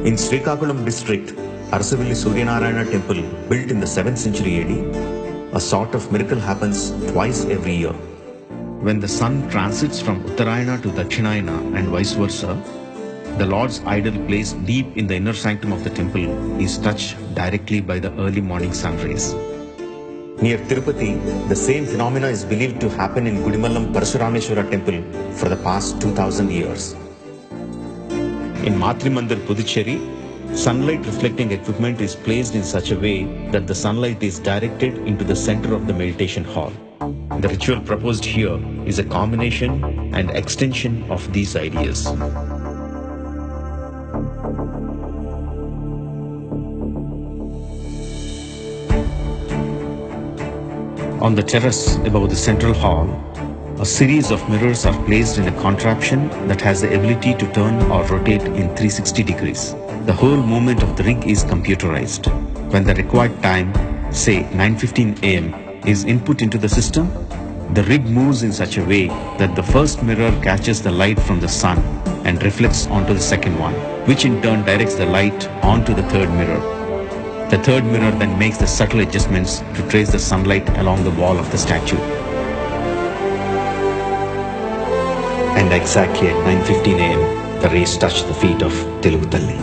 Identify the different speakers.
Speaker 1: In Srikakulam district, Arasavilli Suryanarayana temple, built in the 7th century AD, a sort of miracle happens twice every year. When the sun transits from Uttarayana to Dakshinayana and vice versa, the Lord's idol placed deep in the inner sanctum of the temple is touched directly by the early morning sun rays. Near Tirupati, the same phenomena is believed to happen in Gudimallam Parasurameshwara temple for the past 2000 years. In Matrimandir, Puducherry, sunlight reflecting equipment is placed in such a way that the sunlight is directed into the center of the meditation hall. The ritual proposed here is a combination and extension of these ideas. On the terrace above the central hall, a series of mirrors are placed in a contraption that has the ability to turn or rotate in 360 degrees. The whole movement of the rig is computerized. When the required time, say 9:15 am, is input into the system, the rig moves in such a way that the first mirror catches the light from the sun and reflects onto the second one, which in turn directs the light onto the third mirror. The third mirror then makes the subtle adjustments to trace the sunlight along the wall of the statue. And exactly at 9:15 am, the rays touch the feet of Telugu Talli.